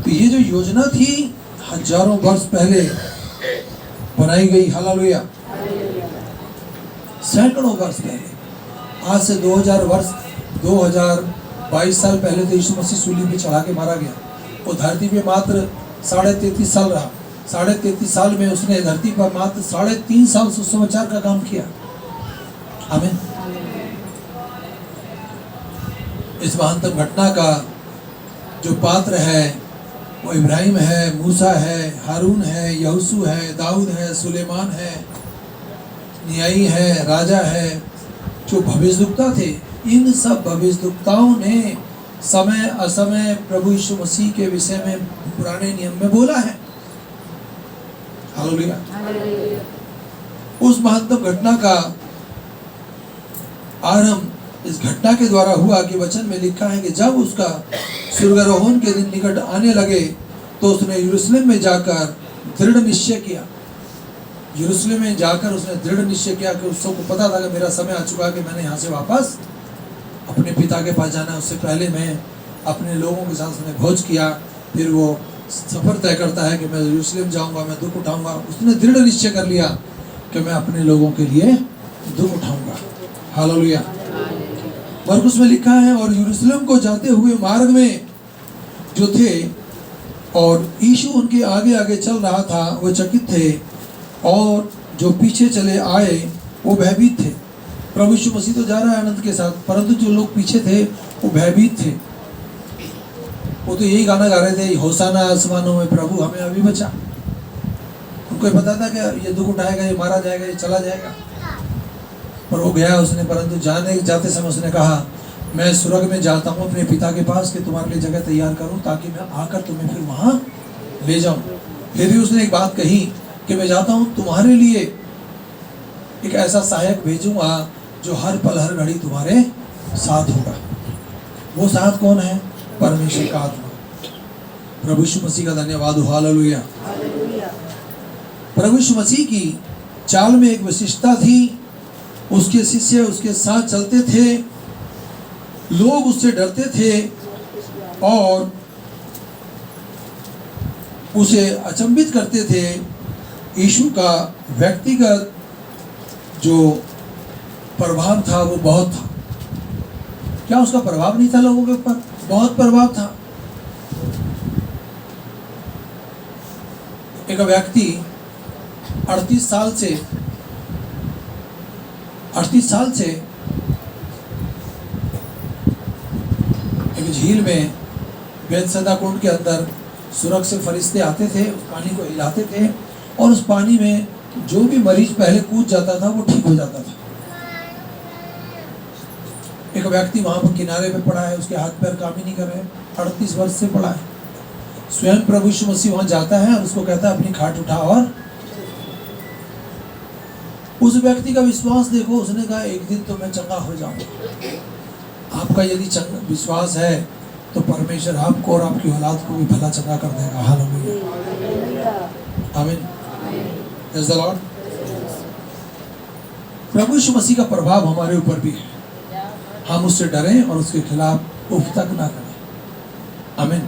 तो ये जो योजना थी हजारों वर्ष पहले बनाई गई। हालेलुया। सैकड़ों वर्ष पहले, आज से 2022 साल पहले तो यीशु मसीह सूली पे चढ़ा के मारा गया। वो धरती पे मात्र 33.5 साल रहा। 33.5 साल में उसने धरती पर मात्र 3.5 साल सुसमाचार का काम किया। आमीन। इस महानतम घटना का जो पात्र है वो इब्राहिम है, मूसा है, हारून है, यहोशू है, दाऊद है, सुलेमान है, न्यायी है, राजा है, जो भविष्यवक्ता थे। इन सब भविष्यवक्ताओं ने समय असमय प्रभु यीशु मसीह के विषय में पुराने नियम में बोला है। हालेलुया। उस महत्वपूर्ण घटना का आरंभ इस घटना के द्वारा हुआ कि वचन में लिखा है कि जब उसका स्वर्गारोहण के दिन निकट आने लगे तो उसने यरूशलेम में जाकर दृढ़ निश्चय किया। यरूशलेम में जाकर उसने दृढ़ निश्चय किया कि उसको पता था कि मेरा समय आ चुका है कि मैंने यहाँ से वापस अपने पिता के पास जाना है। उससे पहले मैं अपने लोगों के साथ उसने भोज किया, फिर वो सफ़र तय करता है कि मैं यरूशलेम जाऊँगा, मैं दुख उठाऊँगा। उसने दृढ़ निश्चय कर लिया कि मैं अपने लोगों के लिए दुख उठाऊँगा। हालेलुया। मरकुस में लिखा है, और यरूशलेम को जाते हुए मार्ग में जो थे और यीशु उनके आगे आगे चल रहा था वो चकित थे, और जो पीछे चले आए वो भयभीत थे। प्रभु यीशु मसीह तो जा रहा है आनंद के साथ, परंतु जो लोग पीछे थे वो भयभीत थे। वो तो यही गाना गा रहे थे, होसाना आसमानों में प्रभु हमें अभी बचा। उनको पता था कि ये दुख उठाएगा, ये मारा जाएगा, ये चला जाएगा। पर वो गया उसने, परंतु जाते समय उसने कहा मैं स्वर्ग में जाता हूँ अपने पिता के पास कि तुम्हारे लिए जगह तैयार करूँ ताकि मैं आकर तुम्हें फिर वहाँ ले जाऊँ। फिर भी उसने एक बात कही कि मैं जाता हूँ तुम्हारे लिए एक ऐसा सहायक भेजूंगा जो हर पल हर घड़ी तुम्हारे साथ होगा। वो साथ कौन है? परमेश्वर का आत्मा। प्रभु यीशु मसीह का धन्यवाद हो। हालेलुया। प्रभु यीशु मसीह की चाल में एक विशिष्टता थी। उसके शिष्य उसके साथ चलते थे, लोग उससे डरते थे और उसे अचंभित करते थे। यीशु का व्यक्तिगत जो प्रभाव था वो बहुत था। क्या उसका प्रभाव नहीं था लोगों के ऊपर? बहुत प्रभाव था। एक व्यक्ति 38 साल से एक झील में बेतसदा कुंड के अंदर सुरग से फरिश्ते आते थे, उस पानी को हिलाते थे और उस पानी में जो भी मरीज पहले कूद जाता था वो ठीक हो जाता था। एक व्यक्ति वहां पर किनारे पे पड़ा है, उसके हाथ पैर काम ही नहीं कर रहे, 38 वर्ष से पड़ा है। स्वयं प्रभु यीशु मसीह वहां जाता है और उसको कहता है अपनी खाट उठा, और उस व्यक्ति का विश्वास देखो, उसने कहा एक दिन तो मैं चंगा हो जाऊंगा। आपका यदि विश्वास है तो परमेश्वर आपको और आपकी औलाद को भी भला चंगा कर देगा। हालेलुया, आमीन, प्रेज़ द लॉर्ड। प्रभु यीशु मसीह का प्रभाव हमारे ऊपर भी है। हम उससे डरें और उसके खिलाफ उफ तक ना करें। आमीन।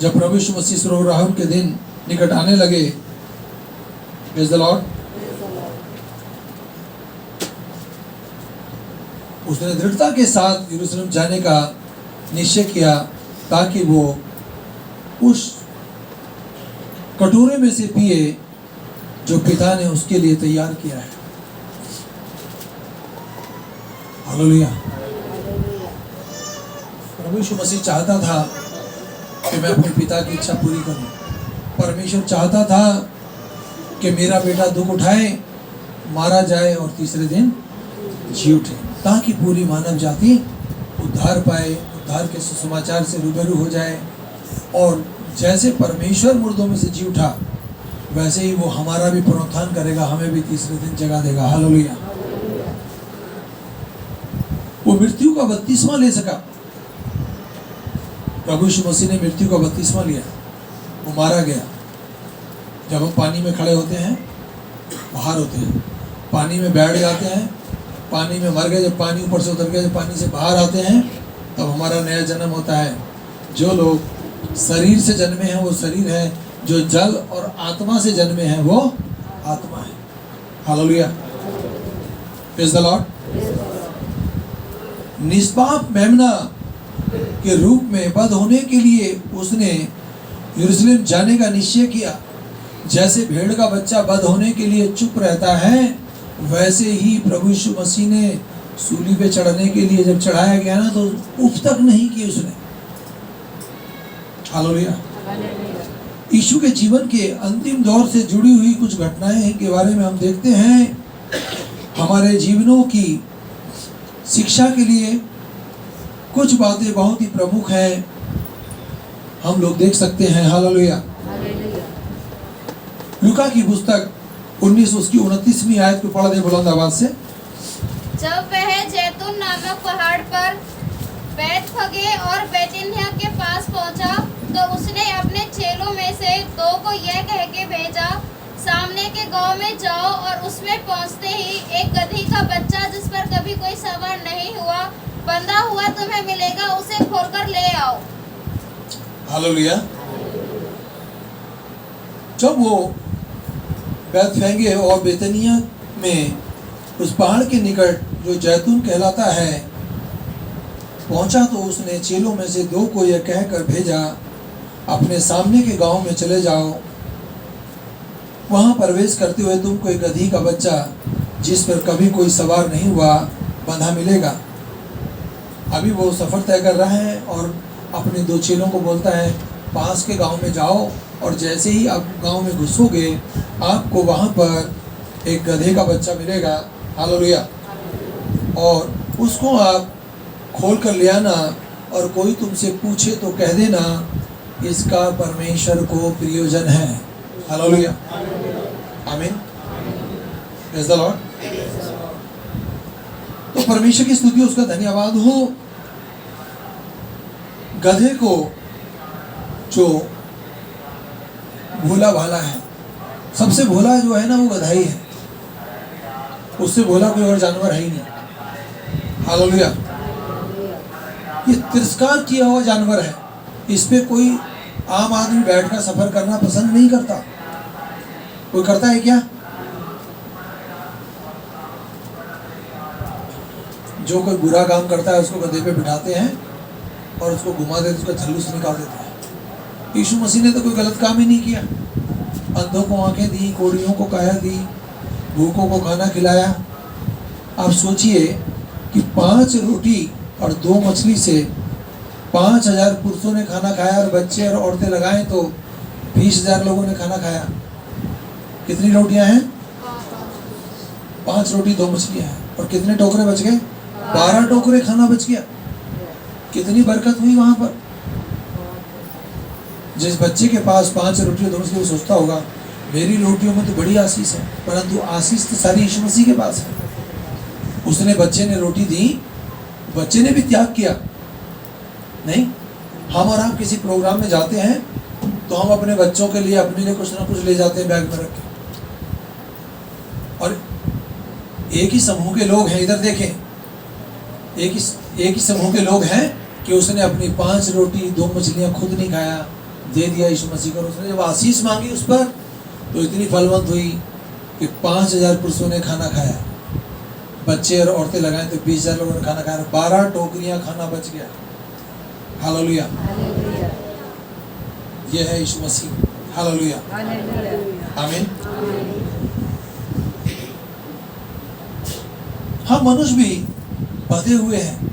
जब प्रभु यीशु मसीह स्वर्गारोहण के दिन निकट आने लगे, प्रेज़ द लॉर्ड, उसने दृढ़ता के साथ यरूशलेम जाने का निश्चय किया ताकि वो उस कटोरे में से पिए जो पिता ने उसके लिए तैयार किया है। हालेलुया। प्रभु यीशु मसीह चाहता था कि मैं अपने पिता की इच्छा पूरी करूं। परमेश्वर चाहता था कि मेरा बेटा दुख उठाए, मारा जाए और तीसरे दिन जी उठे, ताकि पूरी मानव जाति उद्धार पाए, उद्धार के सुसमाचार से रूबरू हो जाए। और जैसे परमेश्वर मुर्दों में से जी उठा, वैसे ही वो हमारा भी पुनरुत्थान करेगा, हमें भी तीसरे दिन जगा देगा। हालेलुया। वो मृत्यु का बपतिस्मा ले सका। प्रभु यीशु मसीह ने मृत्यु का बपतिस्मा लिया, वो मारा गया। जब हम पानी में खड़े होते हैं, बाहर होते हैं, पानी में बैठ जाते हैं, पानी में मर गए, जब पानी ऊपर से उतर गया, जब पानी से बाहर आते हैं, तब हमारा नया जन्म होता है। जो लोग शरीर से जन्मे हैं वो शरीर है, जो जल और आत्मा से जन्मे हैं वो आत्मा है। Hallelujah, praise the Lord. निष्पाप मेमना के रूप में वध होने के लिए उसने यरूशलेम जाने का निश्चय किया। जैसे भेड़ का बच्चा वध होने के लिए चुप रहता है, वैसे ही प्रभु यीशु मसीह ने सूली पे चढ़ने के लिए जब चढ़ाया गया ना, तो उफ तक नहीं की उसने। हालेलुया। यीशु के जीवन के अंतिम दौर से जुड़ी हुई कुछ घटनाएं के बारे में हम देखते हैं। हमारे जीवनों की शिक्षा के लिए कुछ बातें बहुत ही प्रमुख हैं, हम लोग देख सकते हैं। हालेलुया। लूका की पुस्तक 19 उसकी 29वीं आयत को पढ़ दे बुलंद आवाज से। जब वह जैतून नामक पहाड़ पर बैतफगे और बैतनिय्याह के पास पहुंचा, तो उसने अपने चेलों में से 2 को यह कह के भेजा, सामने के गांव में जाओ और उसमें पहुंचते ही एक गधी का बच्चा जिस पर कभी कोई सवार नहीं हुआ, बंधा हुआ तुम्हें मिलेगा, उसे खोलकर ले आओ। हालेलुया। जब वो बैतफगे और बैतनिय्याह में उस पहाड़ के निकट जो जैतून कहलाता है पहुंचा, तो उसने चेलों में से 2 को यह कहकर भेजा, अपने सामने के गांव में चले जाओ, वहां प्रवेश करते हुए तुमको एक गधी का बच्चा जिस पर कभी कोई सवार नहीं हुआ बंधा मिलेगा। अभी वो सफ़र तय कर रहा है और अपने 2 चेलों को बोलता है, पास के गांव में जाओ और जैसे ही आप गांव में घुसोगे, आपको वहां पर एक गधे का बच्चा मिलेगा। हालेलुया। और उसको आप खोल कर ले आना, और कोई तुमसे पूछे तो कह देना, इसका परमेश्वर को प्रयोजन है। हालेलुया, आमीन, प्रेज़ द लॉर्ड। तो परमेश्वर की स्तुति, उसका धन्यवाद हो। गधे को जो भोला भाला है, सबसे भोला जो है ना वो गधा ही है, उससे भोला कोई और जानवर है ही नहीं। हालेलुया। ये तिरस्कार किया हुआ जानवर है, इस पे कोई आम आदमी बैठकर सफर करना पसंद नहीं करता। कोई करता है क्या? जो कोई बुरा काम करता है उसको गधे पे बिठाते हैं और उसको घुमा देते, उसका झल्लूस निकाल देते हैं। यीशु मसीह ने तो कोई गलत काम ही नहीं किया। अंधों को आंखें दी, कोढ़ियों को काया दी, भूखों को खाना खिलाया। आप सोचिए कि 5 रोटी और 2 मछली से 5000 पुरुषों ने खाना खाया, और बच्चे और औरतें लगाएं तो 20,000 लोगों ने खाना खाया। कितनी रोटियां हैं? 5 रोटी 2 मछलियां हैं। और कितने टोकरे बच गए? 12 टोकरे खाना बच गया। कितनी बरकत हुई वहां पर। जिस बच्चे के पास 5 रोटियां दोनों से, वो सोचता होगा मेरी रोटियों में तो बड़ी आशीष है, परंतु आशीष तो सारी यीशु मसीह के पास है। उसने बच्चे ने रोटी दी, बच्चे ने भी त्याग किया नहीं। हम और आप किसी प्रोग्राम में जाते हैं तो हम अपने बच्चों के लिए, अपने लिए कुछ ना कुछ ले जाते हैं बैग में रख के। और एक ही समूह के लोग हैं, इधर देखें, एक ही समूह के लोग हैं कि उसने अपनी 5 रोटी 2 मछलियां खुद नहीं खाया, दे दिया यीशु मसीह को। उसने जब आशीष मांगी उस पर, तो इतनी फलवंत हुई कि 5000 पुरुषों ने खाना खाया। बच्चे और औरतें लगाए तो 20,000 लोगों ने खाना खाया। 12 टोकरियां खाना बच गया। हालेलुया, ये है यीशु मसीह। हालेलुया, आमीन। हम मनुष्य भी बंधे हुए हैं।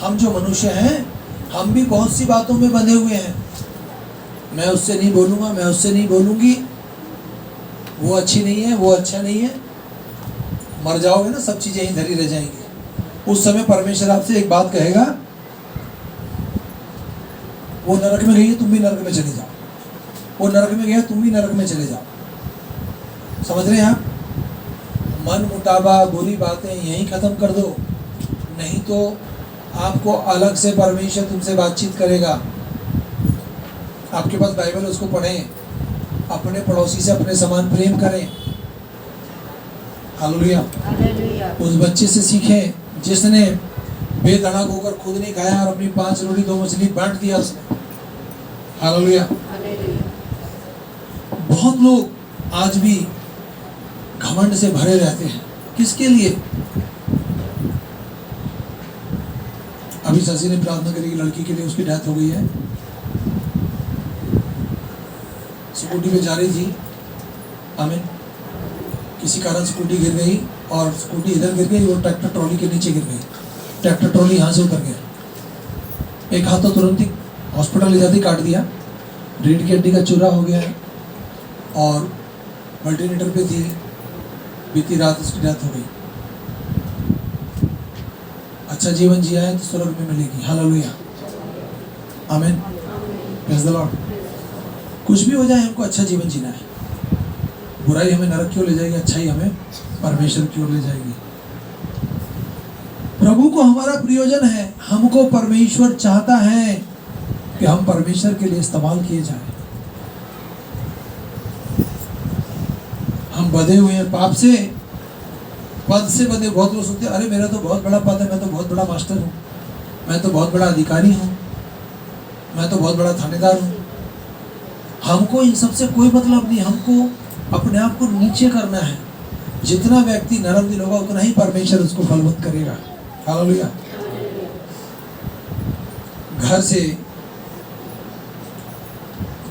हम जो मनुष्य हैं, हम भी बहुत सी बातों में बंधे हुए हैं। मैं उससे नहीं बोलूँगा, मैं उससे नहीं बोलूँगी, वो अच्छी नहीं है, वो अच्छा नहीं है। मर जाओगे ना, सब चीज़ें यहीं धरी रह जाएंगी। उस समय परमेश्वर आपसे एक बात कहेगा, वो नरक में गई है, तुम भी नरक में चले जाओ। वो नरक में गया, तुम भी नरक में चले जाओ। समझ रहे हैं आप? मन मुटाबा, बुरी बातें यहीं ख़त्म कर दो, नहीं तो आपको अलग से परमेश्वर तुमसे बातचीत करेगा। आपके पास बाइबल, उसको पढ़ें, अपने पड़ोसी से अपने समान प्रेम करें। हालेलुया। उस बच्चे से सीखें जिसने बेधड़क होकर खुद नहीं खाया और अपनी 5 रोटी 2 मछली बांट दिया उसने। हालेलुया। बहुत लोग आज भी घमंड से भरे रहते हैं। किसके लिए? अभी शशि ने प्रार्थना करी कि लड़की के लिए उसकी डेथ हो गई है। स्कूटी पे जा रही थी, आमीन, किसी कारण स्कूटी गिर गई और स्कूटी इधर गिर गई, वो ट्रैक्टर ट्रॉली के नीचे गिर गई। ट्रैक्टर ट्रॉली यहाँ से उतर गया। एक हाथ तो तुरंत ही हॉस्पिटल ले जाते काट दिया, रीढ़ की हड्डी का चूरा हो गया है और मल्टीनेटर पे थी। बीती रात उसकी डेथ हो गई। अच्छा जीवन जिया है तो स्वर्ग में मिलेगी। हालेलुया, आमीन, प्रेज़ द लॉर्ड। कुछ भी हो जाए, हमको अच्छा जीवन जीना है। बुराई हमें नरक की ओर ले जाएगी, अच्छाई हमें परमेश्वर की ओर ले जाएगी। प्रभु को हमारा प्रयोजन है। हमको परमेश्वर चाहता है कि हम परमेश्वर के लिए इस्तेमाल किए जाएं। हम बंधे हुए हैं पाप से, पद से बंधे। बहुत लोग सोचते हैं, अरे मेरा तो बहुत बड़ा पद है, मैं तो बहुत बड़ा मास्टर हूँ, मैं तो बहुत बड़ा अधिकारी हूँ, मैं तो बहुत बड़ा थानेदार हूँ। हमको इन सबसे कोई मतलब नहीं। हमको अपने आप को नीचे करना है। जितना व्यक्ति नरम दिल होगा, उतना ही परमेश्वर उसको फलवत करेगा। हालेलुया। घर से,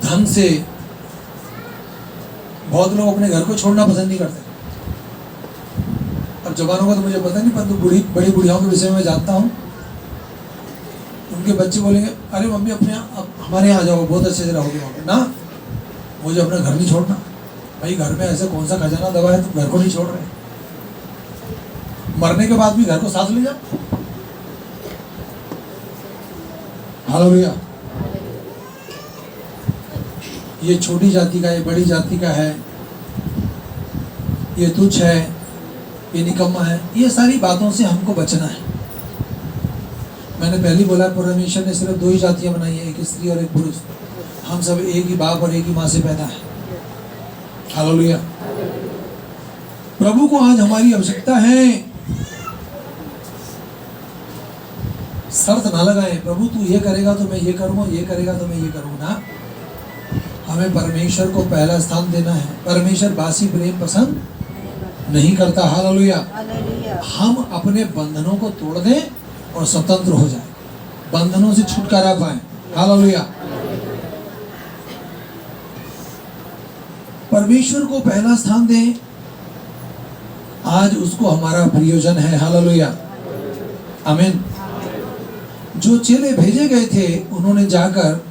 धन से, बहुत लोग अपने घर को छोड़ना पसंद नहीं करते। अब जवानों का तो मुझे पता नहीं, परंतु बड़ी बुढ़ियाओं के विषय में जानता हूँ। उनके बच्चे बोलेंगे, अरे मम्मी अपने हमारे यहाँ आ जाओ, बहुत अच्छे से रहोगे वहाँ पे ना, मुझे अपना घर नहीं छोड़ना। भाई घर में ऐसे कौन सा खजाना दबा है तुम घर को नहीं छोड़ रहे? मरने के बाद भी घर को साथ ले जाओ। हालेलुया। ये छोटी जाति का, ये बड़ी जाति का है, ये तुच्छ है, ये निकम्मा है, ये सारी बातों से हमको बचना है। मैंने पहले बोला, परमेश्वर ने सिर्फ 2 ही जातियां बनाई है, एक स्त्री और एक पुरुष। हम सब एक ही बाप और एक ही माँ से पैदा है। हालेलुया। प्रभु को आज हमारी आवश्यकता है। शर्त ना लगाए, प्रभु तू ये करेगा तो मैं ये करूँगा, ये करेगा तो मैं ये करूँगा ना। हमें परमेश्वर को पहला स्थान देना है। परमेश्वर बासी प्रेम पसंद नहीं करता। हालेलुया। हम अपने बंधनों को तोड़ दें और स्वतंत्र हो जाए, बंधनों से छुटकारा पाए। हालेलुया। परमेश्वर को पहला स्थान दें। आज उसको हमारा प्रयोजन है। हालेलुया, आमीन। जो चेले भेजे गए थे, उन्होंने जाकर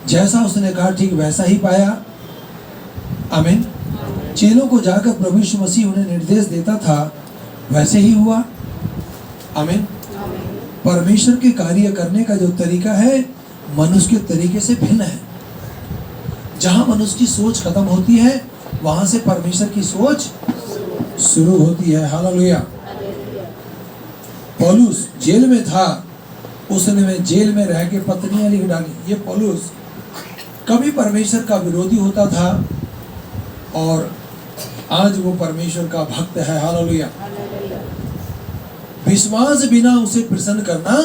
जैसा उसने कहा ठीक वैसा ही पाया। आमीन। चेलों को जाकर प्रभु यीशु मसीह उन्हें निर्देश देता था, वैसे ही हुआ। आमीन। परमेश्वर के कार्य करने का जो तरीका है मनुष्य के तरीके से भिन्न है। जहां मनुष्य की सोच खत्म होती है वहां से परमेश्वर की सोच शुरू होती है। हालेलुया। पौलुस जेल में था, उसने जेल में रह के पत्नियां लिख डाली। ये पौलुस कभी परमेश्वर का विरोधी होता था और आज वो परमेश्वर का भक्त है। हालेलुया। विश्वास बिना उसे प्रसन्न करना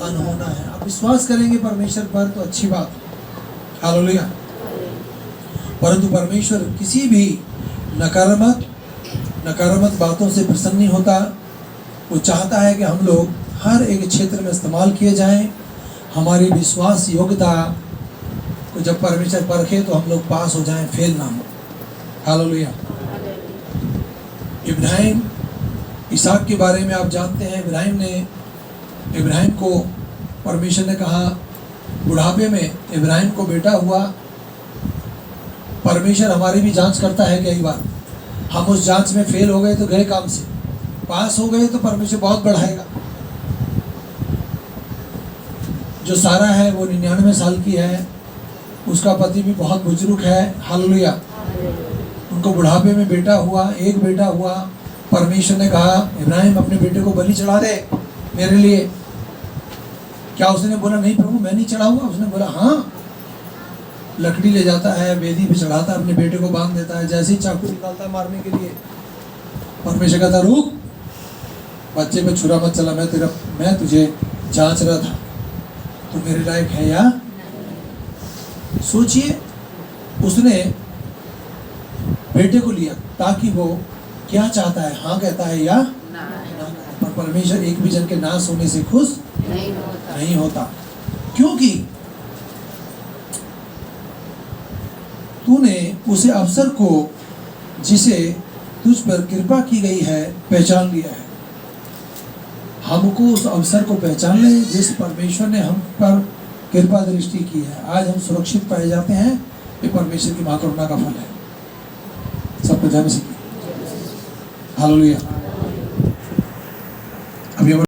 अनहोना है। आप विश्वास करेंगे परमेश्वर पर तो अच्छी बात। हालेलुया। परंतु परमेश्वर किसी भी नकारात्मक बातों से प्रसन्न नहीं होता। वो चाहता है कि हम लोग हर एक क्षेत्र में इस्तेमाल किए जाएं। हमारी विश्वास योग्यता को जब परमेश्वर परखे तो हम लोग पास हो जाएं, फेल ना हो। हालेलुया। इब्राहिम इसहाक के बारे में आप जानते हैं। इब्राहिम को परमेश्वर ने कहा, बुढ़ापे में इब्राहिम को बेटा हुआ। परमेश्वर हमारी भी जांच करता है। कई बार हम उस जांच में फेल हो गए तो गए काम से, पास हो गए तो परमेश्वर बहुत बढ़ाएगा। जो सारा है वो 99 साल की है, उसका पति भी बहुत बुजुर्ग है। हालेलुया। उनको बुढ़ापे में बेटा हुआ, एक बेटा हुआ। परमेश्वर ने कहा, इब्राहिम अपने बेटे को बलि चढ़ा दे मेरे लिए। क्या उसने बोला नहीं प्रभु मैं नहीं चढ़ाऊंगा? उसने बोला हाँ। लकड़ी ले जाता है, वेदी पे चढ़ाता है, अपने बेटे को बांध देता है। जैसे ही चाकू निकालता है मारने के लिए, परमेश्वर कहता रुक, बच्चे पे छुरा मत चला, मैं तुझे जांच रहा था, तू मेरे लायक है या? सोचिए, उसने बेटे को लिया ताकि वो क्या चाहता है, हाँ कहता है या ना? पर परमेश्वर एक भी जन के नाश होने से खुश नहीं होता। क्योंकि तूने उसे अवसर को जिसे तुझ पर कृपा की गई है पहचान लिया है। हमको उस अवसर को पहचान ले जिस परमेश्वर ने हम पर कृपा दृष्टि की है। आज हम सुरक्षित पाए जाते हैं, ये परमेश्वर की महाकरुणा का फल है। सबको जय मसीह की। हालेलुया।